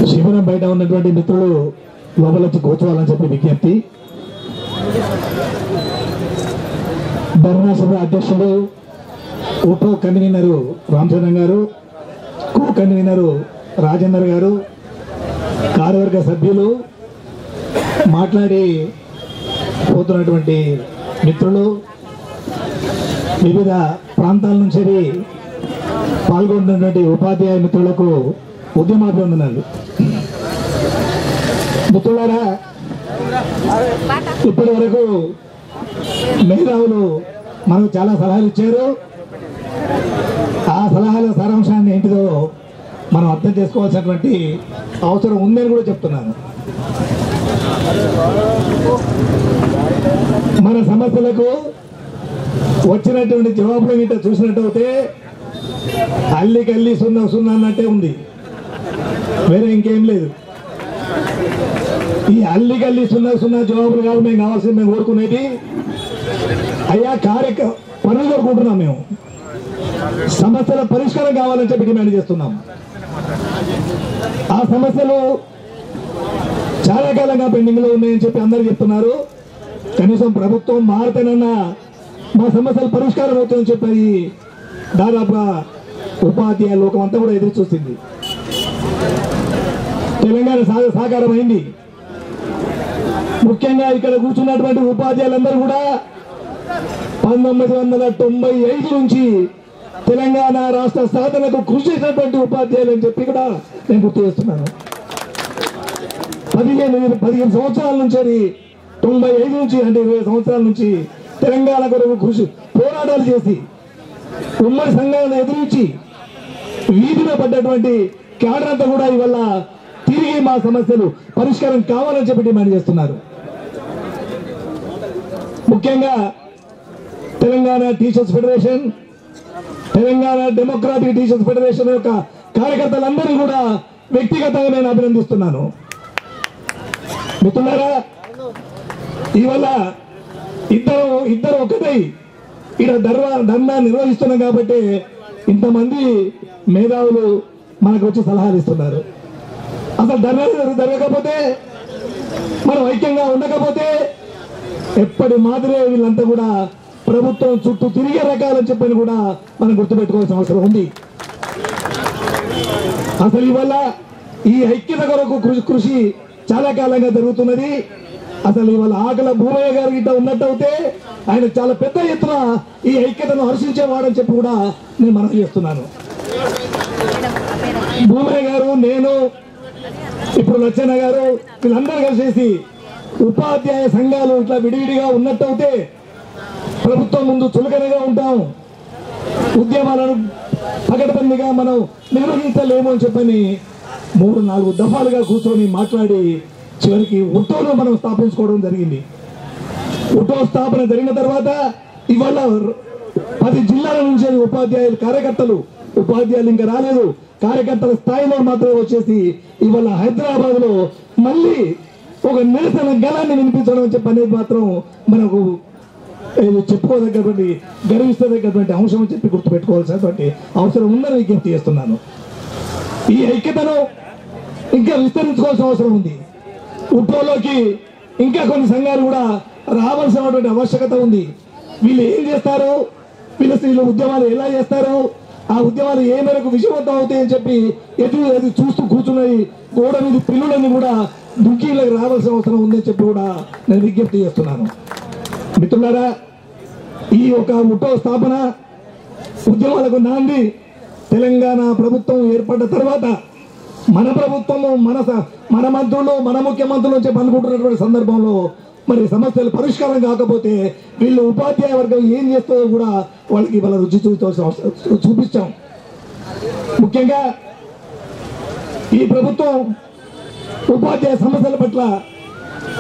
శిబిరం బయట ఉన్నటువంటి మిత్రులు లోపలికి కూర్చోవాలని చెప్పి విజ్ఞప్తి. ధర్నా సభ అధ్యక్షుడు ఉప కన్వీనరు రామచంద్ర గారు, కో కన్వీనరు రాజేందర్ గారు, కార్యవర్గ సభ్యులు, మాట్లాడి పోతున్నటువంటి మిత్రులు, వివిధ ప్రాంతాల నుంచి పాల్గొంటున్నటువంటి ఉపాధ్యాయ మిత్రులకు ఉద్యమాభివందనాలు. మిత్రులారా, ఇప్పటి వరకు మేధావులు మనకు చాలా సలహాలు ఇచ్చారు. ఆ సలహాల సారాంశాన్ని ఏంటిదో మనం అర్థం చేసుకోవాల్సినటువంటి అవసరం ఉందని కూడా చెప్తున్నాను. మన సమస్యలకు వచ్చినటువంటి జవాబులు గిట్ట చూసినట్టయితే అల్లికల్లి సున్నా సున్నా అన్నట్టే ఉంది, వేరే ఇంకేం లేదు. ఈ అల్లికల్లి సున్నా సున్నా జవాబులు కాదు మేము కావాల్సింది, మేము కోరుకునేది అయ్యా పనులు కోరుకుంటున్నాం. మేము సమస్యల పరిష్కారం కావాలని చెప్పి డిమాండ్ చేస్తున్నాం. ఆ సమస్యలు చాలా కాలంగా పెండింగ్ లో ఉన్నాయని చెప్పి అందరూ చెప్తున్నారు. కనీసం ప్రభుత్వం మారితేనన్నా మా సమస్యలు పరిష్కారం అవుతుందని చెప్పి దాదాపుగా ఉపాధ్యాయ లోకం అంతా కూడా ఎదురు చూసింది. తెలంగాణ సాకారం అయింది. ముఖ్యంగా ఇక్కడ కూర్చున్నటువంటి ఉపాధ్యాయులందరూ కూడా 1995 నుంచి తెలంగాణ రాష్ట్ర సాధనకు కృషి చేసినటువంటి ఉపాధ్యాయులు అని చెప్పి కూడా నేను గుర్తు చేస్తున్నాను. 15 సంవత్సరాల నుంచి, 95 నుంచి అంటే 20 సంవత్సరాల నుంచి తెలంగాణ కొరకు కృషి పోరాటాలు చేసి ఉమ్మడి సంఘాలను ఎదిరించి వీధిలో పడ్డటువంటి క్యాడర్ అంతా కూడా ఇవాళ తిరిగి మా సమస్యలు పరిష్కారం కావాలని చెప్పి డిమాండ్ చేస్తున్నారు. ముఖ్యంగా Telangana teachers federation, Telangana democratic teachers federation యొక్క కార్యకర్తలందరూ కూడా వ్యక్తిగతంగా నేను అభినందిస్తున్నాను. మిత్రులారా, ఇవాళ ఇద్దరు ఒకటై ఇక్కడ ధర్నా నిర్వహిస్తున్నాం కాబట్టి ఇంతమంది మేధావులు మనకు వచ్చి సలహాలు ఇస్తున్నారు. అసలు ధర్నా జరగకపోతే, మనం ఐక్యంగా ఉండకపోతే ఎప్పటి మాదిరే వీళ్ళంతా కూడా ప్రభుత్వం చుట్టూ తిరిగే రకాలని చెప్పని కూడా మనం గుర్తుపెట్టుకోవాల్సిన అవసరం ఉంది. అసలు ఇవాళ ఈ ఐక్యత కొరకు కృషి చాలా కాలంగా జరుగుతున్నది. అసలు ఇవాళ ఆకల భూమయ్య గారు గిట్ట ఉన్నట్టయితే ఆయన చాలా పెద్ద ఎత్తున ఈ ఐక్యతను హర్షించేవాడని చెప్పి కూడా నేను మనవి చేస్తున్నాను. భూమయ్య గారు, నేను, ఇప్పుడు లచ్చన్న గారు, వీళ్ళందరూ కలిసేసి ఉపాధ్యాయ సంఘాలు ఇట్లా విడివిడిగా ఉన్నట్టయితే ప్రభుత్వం ముందు చులకనగా ఉంటాం, ఉద్యమాలను పకడ్బందీగా మనం నిర్వహించలేము అని చెప్పని 3-4 దఫాలుగా కూర్చొని మాట్లాడి చివరికి ఉట్టోను మనం స్థాపించుకోవడం జరిగింది. ఉట్టో స్థాపన జరిగిన తర్వాత ఇవాళ 10 జిల్లాల నుంచి ఉపాధ్యాయులు ఇంకా రాలేదు, కార్యకర్తల స్థాయిలో మాత్రమే వచ్చేసి ఇవాళ హైదరాబాద్ లో మళ్ళీ ఒక నిరసన గలాన్ని వినిపించడం చెప్పనేది మాత్రం మనకు చెప్పుకోదగ్గటువంటి, గర్విస్తదగ్గటువంటి అంశం అని చెప్పి గుర్తుపెట్టుకోవాల్సినటువంటి అవసరం ఉందని విజ్ఞప్తి చేస్తున్నాను. ఈ ఐక్యతను ఇంకా విస్తరించుకోవాల్సిన అవసరం ఉంది. ఉట్టోలోకి ఇంకా కొన్ని సంఘాలు కూడా రావాల్సినటువంటి ఆవశ్యకత ఉంది. వీళ్ళు ఏం చేస్తారు, వీళ్ళు ఉద్యమాలు ఎలా చేస్తారు, ఆ ఉద్యమాలు ఏ మేరకు విజయవంతం అవుతాయని చెప్పి ఎదురు చూస్తూ కూర్చున్నాయి గోడ మీద పిల్లులన్నీ కూడా దుఃఖీలకు రావాల్సిన అవసరం ఉందని చెప్పి కూడా నేను విజ్ఞప్తి చేస్తున్నాను. మిత్రులారా, ఈ ఒక ఉట్టో స్థాపన ఉద్యమాలకు నాంది తెలంగాణ ప్రభుత్వం ఏర్పడ్డ తర్వాత మన ప్రభుత్వము, మన మంత్రులు, మన ముఖ్యమంత్రులు చెప్పి అనుకుంటున్నటువంటి సందర్భంలో మరి సమస్యలు పరిష్కారం కాకపోతే వీళ్ళు ఉపాధ్యాయ వర్గం ఏం చేస్తుందో కూడా వాళ్ళకి వాళ్ళ రుచి చూపించాం. ముఖ్యంగా ఈ ప్రభుత్వం ఉపాధ్యాయ సమస్యల పట్ల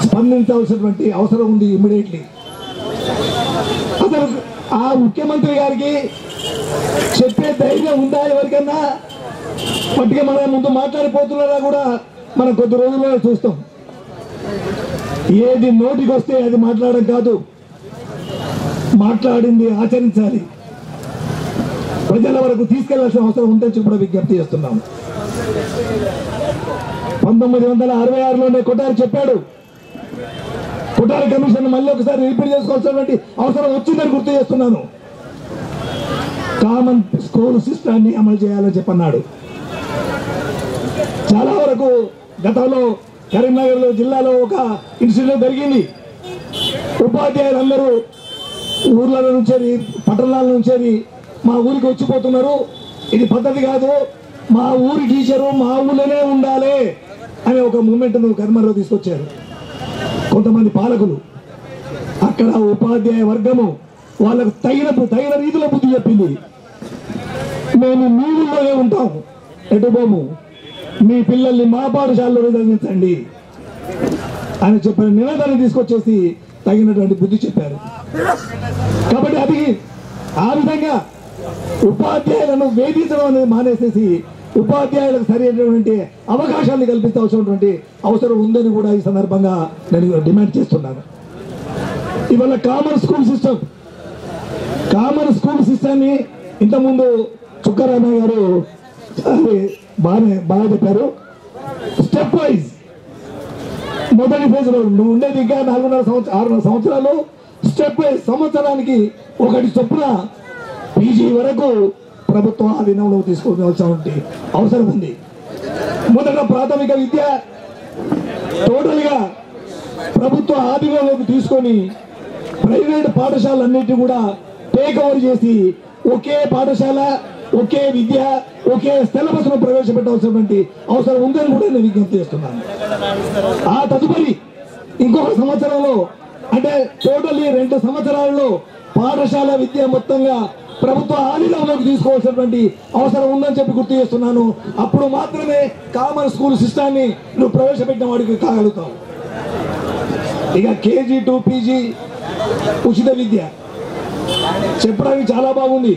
స్పందించాల్సినటువంటి అవసరం ఉంది ఇమ్మీడియట్లీ. అసలు ఆ ముఖ్యమంత్రి గారికి చెప్పే ధైర్యం ఉందా ఎవరికన్నా? పట్టిగా మన ముందు మాట్లాడిపోతున్నారా కూడా మనం కొద్ది రోజుల్లో చూస్తాం. ఏది నోటికి వస్తే అది మాట్లాడడం కాదు, మాట్లాడింది ఆచరించాలి, ప్రజల వరకు తీసుకెళ్లాల్సిన అవసరం ఉందని కూడా విజ్ఞప్తి చేస్తున్నాం. 1966లోనే కొట్టారి చెప్పాడు. కొట్టారి కమిషన్ మళ్ళీ ఒకసారి రిపీట్ చేసుకోవాల్సినటువంటి అవసరం వచ్చిందని గుర్తు చేస్తున్నాను. కామన్ స్కూల్ సిస్టాన్ని అమలు చేయాలని చెప్పన్నాడు. చాలా వరకు గతంలో కరీంనగర్లో జిల్లాలో ఒక ఇన్సిడెంట్ జరిగింది. ఉపాధ్యాయులందరూ ఊర్ల నుంచి పట్టణాల నుంచి మా ఊరికి వచ్చిపోతున్నారు, ఇది పద్ధతి కాదు, మా ఊరి టీచరు మా ఊళ్ళోనే ఉండాలి అనే ఒక మూమెంట్ను కర్మలో తీసుకొచ్చారు కొంతమంది పాలకులు. అక్కడ ఉపాధ్యాయ వర్గము వాళ్ళకు తగిన రీతిలో బుద్ధి చెప్పింది. మేము మీ ఊళ్ళోనే ఉంటాం, ఎటు పోము, మీ పిల్లల్ని మా పాఠశాలలో చదివించండి అని చెప్పిన నినాదాన్ని తీసుకొచ్చేసి తగినటువంటి బుద్ధి చెప్పారు. కాబట్టి అది ఆ విధంగా ఉపాధ్యాయులను వేధించడం అనేది మానేసేసి ఉపాధ్యాయులకు సరైనటువంటి అవకాశాన్ని కల్పించాల్సినటువంటి అవసరం ఉందని కూడా ఈ సందర్భంగా నేను డిమాండ్ చేస్తున్నాను. ఇవాళ కామన్ స్కూల్ సిస్టాన్ని ఇంతకుముందు చుక్కరామయ్య గారు బాగా చెప్పారు. స్టెప్ వైజ్ మొదటి ఫేజ్లో నువ్వు ఉండేది ఇంకా 6 సంవత్సరాలు, స్టెప్ వైజ్ సంవత్సరానికి ఒకటి చొప్పున పీజీ వరకు ప్రభుత్వం ఆధీనంలో తీసుకోవాల్సిన అవసరం ఉంది. మొదట ప్రాథమిక విద్య టోటల్ గా ప్రభుత్వ ఆధీనంలోకి తీసుకొని ప్రైవేట్ పాఠశాలన్నింటినీ కూడా టేక్ ఓవర్ చేసి ఒకే పాఠశాల, ఒకే విద్య, ఒకే సిలబస్ ను ప్రవేశపెట్టవలసినటువంటి అవసరం ఉందని కూడా నేను విజ్ఞప్తి చేస్తున్నాను. ఆ తదుపరి ఇంకొక సంవత్సరంలో అంటే టోటల్లీ 2 సంవత్సరాలలో పాఠశాల విద్య మొత్తంగా ప్రభుత్వ ఆధీనంలోకి తీసుకోవాల్సినటువంటి అవసరం ఉందని చెప్పి గుర్తు చేస్తున్నాను. అప్పుడు మాత్రమే కామన్ స్కూల్ సిస్టాన్ని నువ్వు ప్రవేశపెట్టిన వాడికి కాగలుగుతావు. ఇక కేజీ టు పీజీ ఉచిత విద్య చెప్పడానికి చాలా బాగుంది,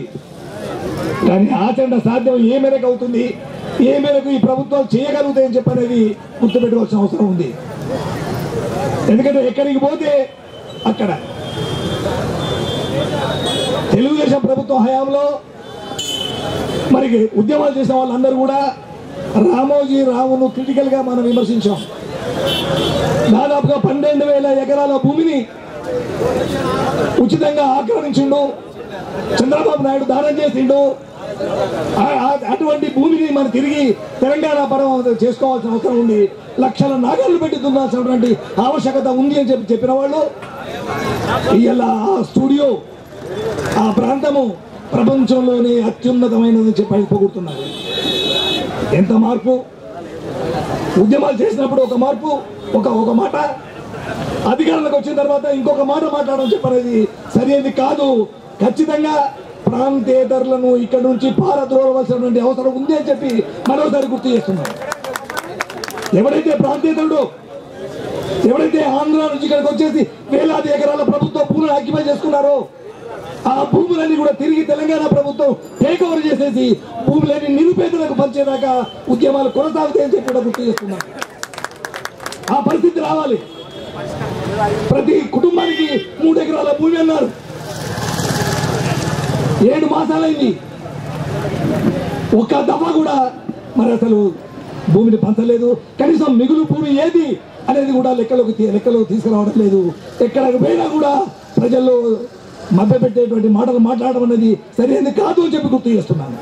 కానీ ఆచరణ సాధ్యం ఏ మేరకు అవుతుంది, ఏ మేరకు ఈ ప్రభుత్వాలు చేయగలుగుతాయని చెప్పనేది గుర్తుపెట్టుకోవాల్సిన అవసరం ఉంది. ఎందుకంటే ఎక్కడికి పోతే అక్కడ తెలుగుదేశం ప్రభుత్వం హయాంలో మరి ఉద్యమాలు చేసిన వాళ్ళందరూ కూడా రామోజీ రావును క్రిటికల్ గా మనం విమర్శించాం. దాదాపుగా 12,000 ఎకరాల భూమిని ఉచితంగా ఆక్రమించిండు, చంద్రబాబు నాయుడు దానం చేసిండు. అటువంటి భూమిని మనం తిరిగి తెలంగాణ పరం చేసుకోవాల్సిన అవసరం ఉంది. లక్షల నాగాలు పెట్టి దున్నాల్సినటువంటి ఆవశ్యకత ఉంది అని చెప్పిన వాళ్ళు ఇవాళ ఆ స్టూడియో, ఆ ప్రాంతము ప్రపంచంలోనే అత్యున్నతమైనదని చెప్పి పొగుడుతున్నారు. ఎంత మార్పు! ఉద్యమాలు చేసినప్పుడు ఒక మార్పు, ఒక మాట, అధికారంలోకి వచ్చిన తర్వాత ఇంకొక మాట మాట్లాడడం చెప్పనేది సరైనది కాదు. ఖచ్చితంగా ప్రాంతేతరులను ఇక్కడ నుంచి పారద్రోలవలసినటువంటి అవసరం ఉంది అని చెప్పి మరోసారి గుర్తు చేస్తున్నాం. ఎవరైతే ప్రాంతేతరుడు, ఎవరైతే ఆంధ్ర నుంచి ఇక్కడికి వచ్చేసి వేలాది ఎకరాల ప్రభుత్వ భూములను ఆక్యుపై చేసుకున్నారో ఆ భూములన్నీ కూడా తిరిగి తెలంగాణ ప్రభుత్వం టేక్ ఓవర్ చేసేసి భూములన్నీ నిరుపేదలకు పంచేదాకా ఉద్యమాలు కొనసాగుతాయని చెప్పి కూడా గుర్తు చేస్తున్నాం. ఆ పరిస్థితి రావాలి. ప్రతి కుటుంబానికి 3 ఎకరాల భూమి అన్నారు. 7 మాసాలైంది, ఒక్క దఫా కూడా మరి అసలు భూమిని పంచలేదు. కనీసం మిగులు భూమి ఏది అనేది కూడా లెక్కలోకి తీసుకురావడం లేదు. ఎక్కడికి పోయినా కూడా ప్రజల్లో మభ్యపెట్టేటువంటి మాటలు మాట్లాడడం అనేది సరైనది కాదు అని చెప్పి గుర్తు చేస్తున్నాను.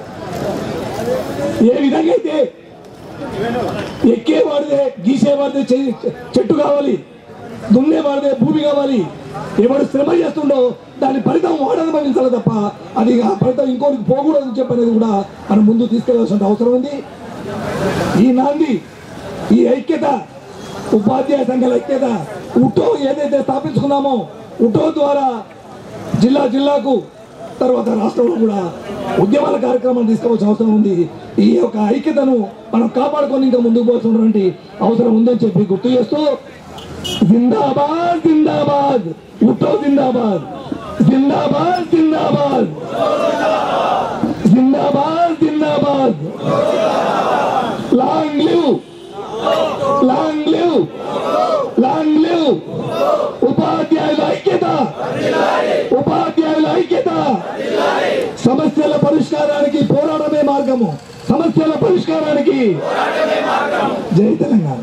ఏ విధంగా అయితే ఎక్కేవాడిదే, గీసేవాడిదే చెట్టు కావాలి, దున్నేవాడిదే భూమి కావాలి, ఎవడు శ్రమ చేస్తుండో దాని ఫలితం వాడు అనుభవించాలి తప్ప అది ఆ ఫలితం ఇంకోరికి పోకూడదని చెప్పనేది కూడా మనం ముందు తీసుకెళ్లాల్సిన అవసరం ఉంది. ఈ నాంది, ఈ ఐక్యత, ఉపాధ్యాయ సంఘాల ఐక్యత, ఉటో ఏదైతే స్థాపించుకున్నామో ఉటో ద్వారా జిల్లాకు తర్వాత రాష్ట్రంలో కూడా ఉద్యమాల కార్యక్రమాలు తీసుకోవాల్సిన అవసరం ఉంది. ఈ యొక్క ఐక్యతను మనం కాపాడుకొని ఇంకా ముందుకు పోవాల్సినటువంటి అవసరం ఉందని చెప్పి గుర్తు చేస్తూ జిందాబాద్ జిందాబాద్, ఉటో జిందాబాద్, జిందాబాద్ జిందాబాద్, జిందాబాద్ జిందాబాద్, long live, long live, long live ఉపాధ్యాయుల ఐక్యత, ఉపాధ్యాయుల ఐక్యత. సమస్యల పరిష్కారానికి పోరాడమే మార్గము, సమస్యల పరిష్కారానికి జై తెలంగాణ.